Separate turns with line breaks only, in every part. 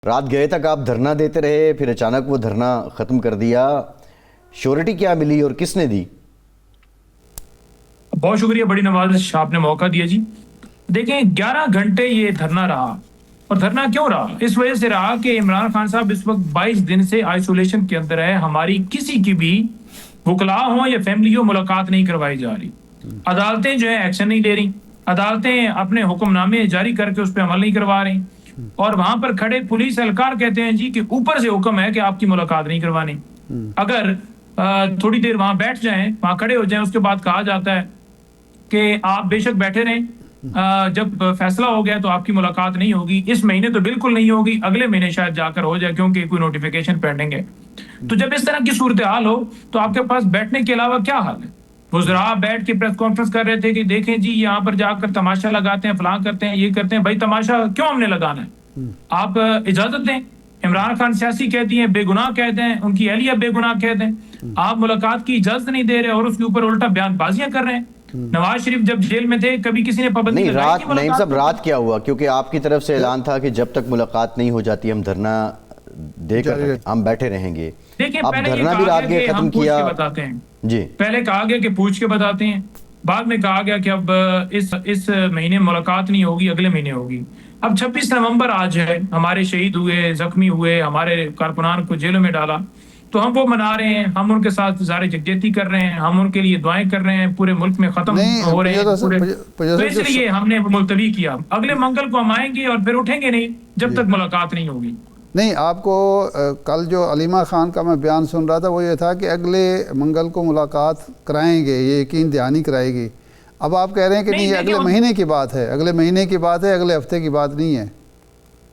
रात गए तक आप धरना देते रहे, फिर अचानक वो धरना ख़त्म कर दिया। श्योरिटी क्या मिली और किसने दी?
बहुत शुक्रिया, बड़ी नवाज़िश आपने मौका दिया जी। देखें, 11 घंटे ये धरना रहा। और धरना क्यों रहा? इस वजह से रहा कि इमरान खान साहब इस वक्त 22 दिन से आइसोलेशन के अंदर है। हमारी किसी की भी वकला हो या फैमिली हो मुलाकात नहीं करवाई जा रही। अदालतें जो है एक्शन नहीं ले रही, अदालतें अपने हुक्मनामे जारी करके उस पर अमल नहीं करवा रही। और वहां पर खड़े पुलिस एहलकार कहते हैं जी कि ऊपर से हुक्म है कि आपकी मुलाकात नहीं करवानी। अगर थोड़ी देर वहां बैठ जाएं, वहां खड़े हो जाएं, उसके बाद कहा जाता है कि आप बेशक बैठे रहें, जब फैसला हो गया तो आपकी मुलाकात नहीं होगी। इस महीने तो बिल्कुल नहीं होगी, अगले महीने शायद जाकर हो जाए क्योंकि कोई नोटिफिकेशन पेंडिंग है। तो जब इस तरह की सूरत हाल हो तो आपके पास बैठने के अलावा क्या हाल है? वज़रा बैठ के प्रेस कॉन्फ्रेंस कर रहे थे कि देखें जी, यहाँ पर जाकर तमाशा लगाते हैं, फलां करते हैं, ये करते हैं। भाई, तमाशा क्यों हमने लगाना है? आप इजाजत दें। इमरान खान सियासी कहती हैं, बेगुनाह कहते हैं, उनकी अहलिया बेगुनाह कहते हैं। आप मुलाकात की इजाजत नहीं दे रहे और उसके ऊपर उल्टा बयानबाजियां कर रहे हैं। नवाज शरीफ जब जेल में थे, कभी किसी ने पाबंदी
नहीं,
लगाई थी?
नईम साहब, रात क्या हुआ? क्योंकि आपकी तरफ से ऐलान था कि जब तक मुलाकात नहीं हो जाती हम धरना देकर हम बैठे रहेंगे।
देखिए,
अब
पहले
धरना भी रात के खत्म किया
बताते हैं
जी।
पहले कहा गया कि पूछ के बताते हैं, बाद में कहा गया कि अब इस महीने मुलाकात नहीं होगी, अगले महीने होगी। अब 26 नवंबर आज है, हमारे शहीद हुए, जख्मी हुए, हमारे कारकुनान को जेलों में डाला, तो हम वो मना रहे हैं, हम उनके साथ ज़ाहिर यकजहती कर रहे हैं, हम उनके लिए दुआएं कर रहे हैं, पूरे मुल्क में खत्म हो रहे हैं तो इसलिए हमने मुलतवी किया। अगले मंगल को हम आएंगे और फिर उठेंगे नहीं जब तक मुलाकात नहीं होगी।
नहीं, आपको कल जो अलीमा खान का मैं बयान सुन रहा था वो ये था कि अगले मंगल को मुलाकात कराएंगे, ये यकीन दहानी कराएगी। अब आप कह रहे हैं कि नहीं, ये अगले महीने की बात है, अगले महीने की बात है, अगले हफ्ते की बात नहीं है।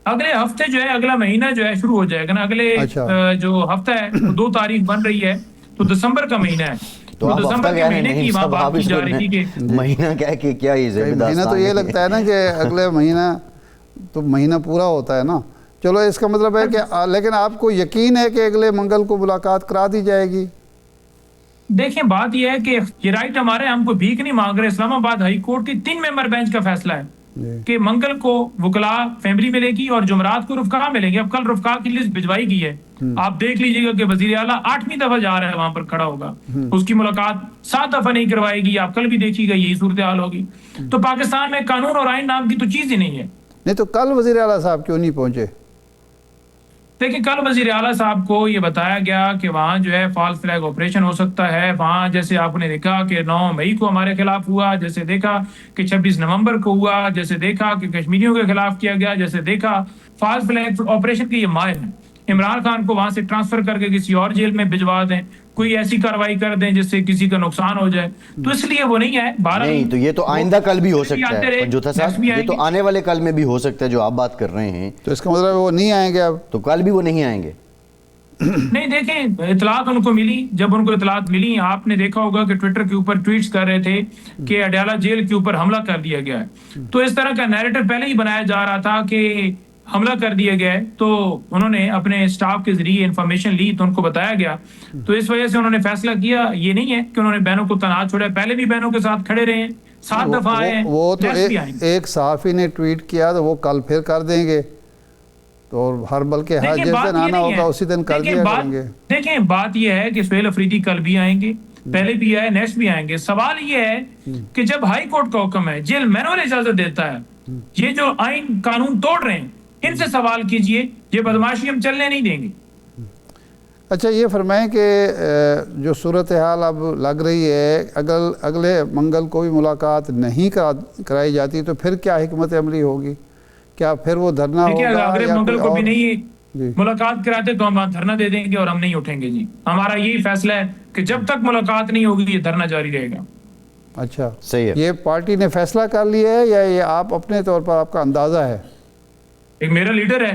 अगले हफ्ते जो है, अगला महीना जो है शुरू हो जाएगा ना। अगले जो हफ्ता है वो 2 तारीख बन रही है, तो दिसंबर का महीना है।
तो
दिसंबर के महीने की बात की जा रही थी कि
महीना क्या है, क्या ये
महीना तो ये लगता है ना कि अगले महीना तो महीना पूरा होता है ना। चलो, इसका मतलब है कि लेकिन आपको यकीन है कि अगले मंगल को मुलाकात करा दी जाएगी?
देखिए, बात यह है कि ये राइट हमारे, हमको भीख नहीं मांग रहे। इस्लामाबाद हाई कोर्ट की 3 मेंबर बेंच का फैसला है कि मंगल को वकला फैमिली मिलेगी और जुमरात को रुफका मिलेंगे। अब कल रुफका की लिस्ट भिजवाई गई है, आप देख लीजिएगा कि वजीर आला 8वीं दफा जा रहा है, वहां पर खड़ा होगा। उसकी मुलाकात 7 दफा नहीं करवाएगी, आप कल भी देखिएगा यही सूरत हाल होगी। तो पाकिस्तान में कानून और आइन नाम की तो चीज ही नहीं है।
नहीं तो कल वजीर आला साहब क्यों नहीं पहुंचे?
देखिए, कल वजीर आला साहब को ये बताया गया कि वहाँ जो है फॉल्स फ्लैग ऑपरेशन हो सकता है। वहाँ जैसे आपने देखा कि 9 मई को हमारे खिलाफ हुआ, जैसे देखा कि 26 नवंबर को हुआ, जैसे देखा कि कश्मीरियों के खिलाफ किया गया, जैसे देखा फॉल्स फ्लैग ऑपरेशन के ये माहिर हैं। इमरान खान को वहां से ट्रांसफर करके किसी और जेल में भिजवा दें, कोई ऐसी कार्रवाई कर दें जिससे किसी का नुकसान हो जाए, तो इसलिए वो नहीं है।
नहीं, तो ये तो आइंदा कल भी हो सकता है पंजोथा साहब, ये तो आने वाले कल में भी हो सकता है जो आप बात कर रहे हैं।
तो इसका मतलब वो नहीं आएंगे अब?
तो कल भी वो नहीं आएंगे?
नहीं, देखें, इतलात उनको मिली। जब उनको इतलात मिली, आपने देखा होगा कि ट्विटर के ऊपर ट्वीट्स कर रहे थे कि अडयाला जेल के ऊपर हमला कर दिया गया है। तो इस तरह का नैरेटिव पहले ही बनाया जा रहा था कि हमला कर दिया गया है, तो उन्होंने अपने स्टाफ के जरिए इंफॉर्मेशन ली, तो उनको बताया गया, तो इस वजह से उन्होंने फैसला किया। ये नहीं है कि उन्होंने बहनों को तनहा छोड़ा, पहले भी बहनों के साथ खड़े रहे, 7 दफा आए।
वो तो एक सहाफी ने ट्वीट किया तो वो कल फिर कर देंगे, तो हर बल्कि हर जिस दिन आना होगा उसी दिन कर दिया करेंगे।
देखें, बात यह है कि सुहेल अफरीदी कल भी आएंगे, पहले भी आए, नेक्स्ट भी आएंगे। सवाल ये है कि जब हाई कोर्ट का हुक्म है, जेल मैनुअल इजाजत देता है, ये जो आइन कानून तोड़ रहे हैं, इनसे सवाल कीजिए, ये बदमाशी हम चलने नहीं देंगे।
अच्छा, ये फरमाएं कि जो सूरत हाल अब लग रही है, अगले मंगल को भी मुलाकात नहीं कराई जाती तो फिर क्या हिकमत अमली होगी? क्या फिर वो धरना होगा?
अगले मंगल को भी नहीं मुलाकात कराते तो हम धरना दे देंगे और हम नहीं उठेंगे जी। हमारा यही फैसला है कि जब तक मुलाकात नहीं होगी ये धरना जारी रहेगा।
अच्छा,
सही है।
ये पार्टी ने फैसला कर लिया है या ये आप अपने तौर पर आपका अंदाजा है?
एक मेरा लीडर है,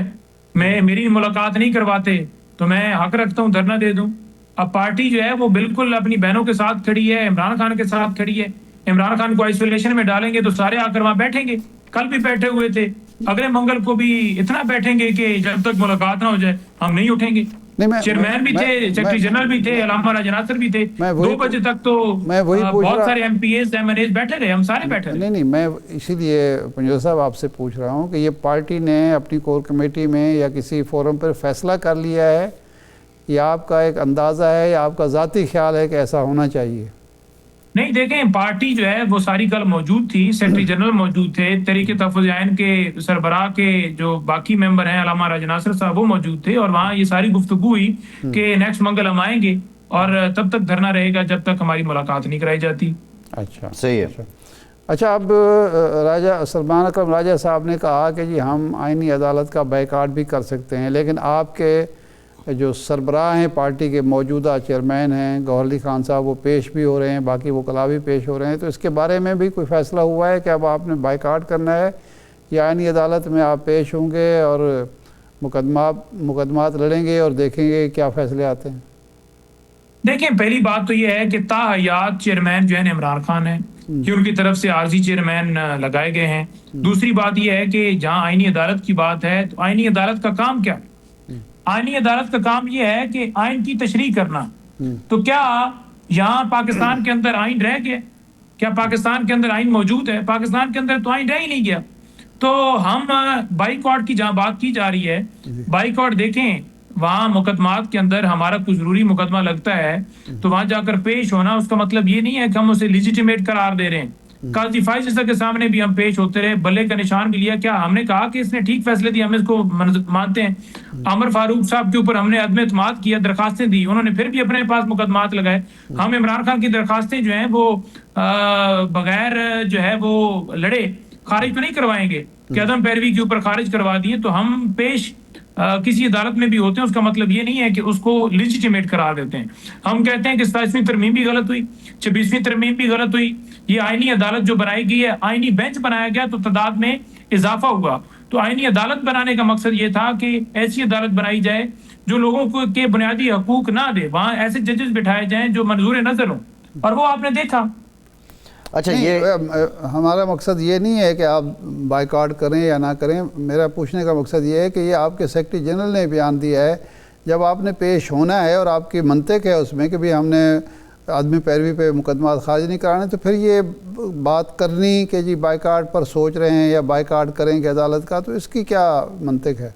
मेरी मुलाकात नहीं करवाते तो मैं हक रखता हूँ धरना दे दूं। अब पार्टी जो है वो बिल्कुल अपनी बहनों के साथ खड़ी है, इमरान खान के साथ खड़ी है। इमरान खान को आइसोलेशन में डालेंगे तो सारे आकर वहां बैठेंगे। कल भी बैठे हुए थे, अगले मंगल को भी इतना बैठेंगे कि जब तक मुलाकात ना हो जाए हम नहीं उठेंगे। चेयरमैन भी थे, सेक्रेटरी जनरल भी थे, अलामा राजा नासिर भी थे। 2 बजे तक तो बहुत सारे एमपीएस एमएनएस बैठे रहे, हम सारे बैठे रहे।
नहीं, मैं इसीलिए पंजोर साहब आपसे पूछ रहा हूँ कि ये पार्टी ने अपनी कोर कमेटी में या किसी फोरम पर फैसला कर लिया है, या आपका एक अंदाज़ा है या आपका ज़ाती ख्याल है कि ऐसा होना चाहिए?
नहीं, देखें, पार्टी जो है वो सारी कल मौजूद थी, सेक्रेटरी जनरल मौजूद थे, तहरीक तहफ़्फ़ुज़ आइन के सरबराह के जो बाकी मेंबर हैं अलामा राजा नासिर साहब वो मौजूद थे, और वहाँ ये सारी गुफ्तगू हुई कि नेक्स्ट मंगल हम आएंगे और तब तक धरना रहेगा जब तक हमारी मुलाकात नहीं कराई जाती।
अच्छा,
सही है।
अच्छा, अब राजा सलमान अकरम राजा साहब ने कहा कि जी हम आईनी अदालत का बायकाट भी कर सकते हैं, लेकिन आपके जो सरबराह हैं पार्टी के, मौजूदा चेयरमैन हैं गौहर अली खान साहब, वो पेश भी हो रहे हैं, बाकी वकला भी पेश हो रहे हैं, तो इसके बारे में भी कोई फ़ैसला हुआ है कि अब आपने बायकाट करना है या आईनी अदालत में आप पेश होंगे और मुकदमात लड़ेंगे और देखेंगे क्या फ़ैसले आते हैं?
देखें, पहली बात तो यह है कि ताहयात चेयरमैन जो है इमरान खान है, कि उनकी तरफ से आर्जी चेयरमैन लगाए गए हैं। दूसरी बात यह है कि जहाँ आईनी अदालत की बात है, तो आईनी अदालत का काम क्या? आईनी अदालत का काम यह है कि आइन की तशरीह करना। तो क्या यहाँ पाकिस्तान के अंदर आइन रह गया? क्या पाकिस्तान के अंदर आइन मौजूद है? पाकिस्तान के अंदर तो आइन रह ही नहीं गया। तो हम बाइकआउट की जहाँ बात की जा रही है, बाइकआउट देखें, वहाँ मुकदमात के अंदर हमारा कुछ जरूरी मुकदमा लगता है तो वहां जाकर पेश होना, उसका मतलब ये नहीं है कि हम उसे लिजिटिमेट करार दे रहे हैं। काजी फाइज अफसर के सामने भी हम पेश होते रहे, बल्ले का निशान भी लिया। क्या हमने कहा कि इसने ठीक फैसले दिए, हम इसको मानते हैं? अमर फारूक साहब के ऊपर हमने अदम एतमाद किया, दरखास्तें दी, उन्होंने फिर भी अपने पास मुकदमात लगाए। हम इमरान खान की दरखास्तें जो हैं वो बगैर जो है वो लड़े खारिज तो नहीं करवाएंगे कि अदम पैरवी के ऊपर खारिज करवा दिए। तो हम पेश किसी अदालत में भी होते हैं, उसका मतलब ये नहीं है कि उसको लिजिटिमेट करार देते हैं। हम कहते हैं कि 27वीं तरमीम भी गलत हुई, 26वीं तरमीम भी गलत हुई। ये आईनी अदालत जो बनाई गई है, आईनी बेंच बनाया गया तो तादाद में इजाफा हुआ। तो आईनी अदालत बनाने का मकसद ये था कि ऐसी अदालत बनाई जाए जो लोगों को के बुनियादी हकूक ना दे, वहां ऐसे जजेस बिठाए जाएं जो मंजूर नजर हो, और वो आपने देखा।
अच्छा, ये हमारा मकसद ये नहीं है कि आप बाइकआउट करें या ना करें। मेरा पूछने का मकसद ये है कि ये आपके सेक्रेटरी जनरल ने बयान दिया है, जब आपने पेश होना है और आपकी मंतक है उसमें कि भी हमने आदमी पैरवी पे मुकदमा खारिज नहीं कराने, तो फिर ये बात करनी कि जी बाइकआउट पर सोच रहे हैं या बाइकआउट करेंगे अदालत का, तो इसकी क्या मंतक है?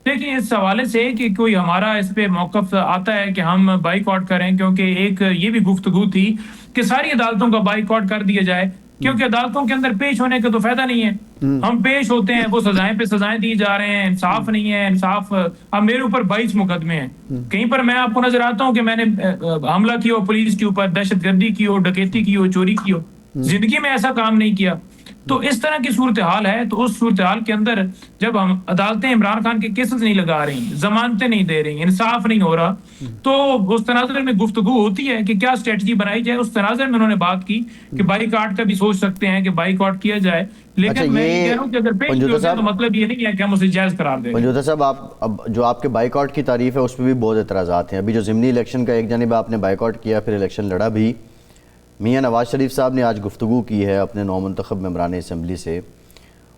देखिए, इस हवाले से कि कोई हमारा इस पे मौक़िफ़ आता है कि हम बाइकआउट करें, क्योंकि एक ये भी गुफ्तगू थी कि सारी अदालतों का बाइकआउट कर दिया जाए, क्योंकि अदालतों के अंदर पेश होने का तो फायदा नहीं है। हम पेश होते हैं, वो सजाएं पे सजाएं दी जा रहे हैं, इंसाफ नहीं है। इंसाफ, अब मेरे ऊपर 22 मुकदमे हैं, कहीं पर मैं आपको नजर आता हूँ कि मैंने हमला किया हो पुलिस के ऊपर, दहशतगर्दी की हो, डकैती की हो, चोरी की हो, जिंदगी में ऐसा काम नहीं किया। तो इस तरह की सूरत हाल है। तो उस सूरत हाल के अंदर जब हम अदालतें इमरान खान के केसेस नहीं लगा रही, जमानतें नहीं दे रही, इंसाफ नहीं हो रहा, तो उस तनाज़ुर में गुफ्तगू होती है कि क्या स्ट्रेटजी बनाई जाए। उस तनाज़ुर में उन्होंने बात की कि बाइकआउट का भी सोच सकते हैं कि बाइकआउट किया जाए, लेकिन मैं ये कह रहा हूं कि अगर पेश होते हैं तो मतलब ये नहीं है कि हम उसे जायज करार दें।
पंजोता साहब, आप अब जो आपके बाइकआउट की तारीफ है उस पर भी बहुत एतराज़ात हैं। अभी जो ज़िमनी इलेक्शन का एक जानिब आपने बाइकआउट किया, फिर इलेक्शन लड़ा भी। मियां नवाज शरीफ साहब ने आज गुफ्तगू की है अपने नौमुंतखब मेंबरान असम्बली से।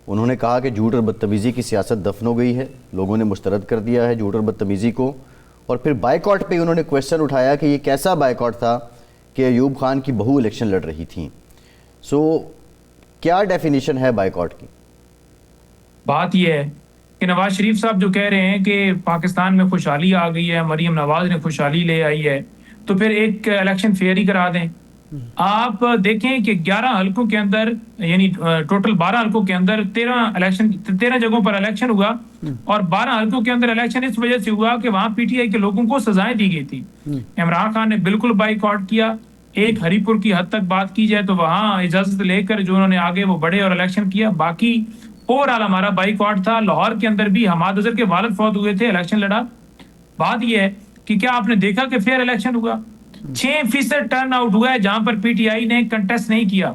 उन्होंने कहा कि झूठ और बदतमीज़ी की सियासत दफन हो गई है, लोगों ने मुस्तरद कर दिया है झूठ और बदतमीज़ी को। और फिर बाइकआउट पे उन्होंने क्वेश्चन उठाया कि ये कैसा बाइकआउट था कि अयूब खान की बहू इलेक्शन लड़ रही थी। सो क्या डेफिनेशन है बाइकआउट की?
बात यह है कि नवाज शरीफ साहब जो कह रहे हैं कि पाकिस्तान में खुशहाली आ गई है, मरीम नवाज ने खुशहाली ले आई है, तो फिर एक इलेक्शन फेयर ही करा दें। आप देखें कि 11 हलकों के अंदर, यानी टोटल 12 हलकों के अंदर 13 जगहों पर इलेक्शन हुआ, और 12 हलकों के अंदर इलेक्शन इस वजह से हुआ कि वहां पीटीआई के लोगों को सजाएं दी गई थी। इमरान खान ने बिल्कुल बाइकआउट किया। एक हरीपुर की हद तक बात की जाए तो वहां इजाजत लेकर जो उन्होंने आगे वो बढ़े और इलेक्शन किया। बाकी ओवरऑल हमारा बाइकआउट था। लाहौर के अंदर भी हमाद अजहर के वालिद फौत हुए थे, इलेक्शन लड़ा। बात यह है कि क्या आपने देखा कि फेयर इलेक्शन हुआ? 6% टर्न आउट हुआ है, जहां पर पीटीआई ने कंटेस्ट नहीं किया,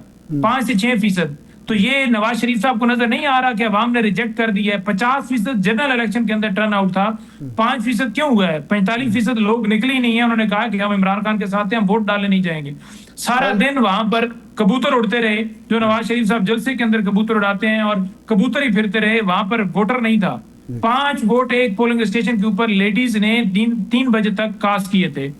5 से 6%। तो ये नवाज शरीफ साहब को नजर नहीं आ रहा कि अवाम ने रिजेक्ट कर दिया है। 50% जनरल इलेक्शन के अंदर टर्न आउट था, 5% क्यों हुआ है? 45% लोग निकले ही नहीं है। उन्होंने कहा कि हम इमरान खान के साथ हैं, हम वोट डालने नहीं जाएंगे। सारा दिन वहां पर कबूतर उड़ते रहे, जो नवाज शरीफ साहब जलसे के अंदर कबूतर उड़ाते हैं, और कबूतर ही फिरते रहे, वहां पर वोटर नहीं था। 5 वोट एक पोलिंग स्टेशन के ऊपर लेडीज ने 3 बजे तक कास्ट किए थे।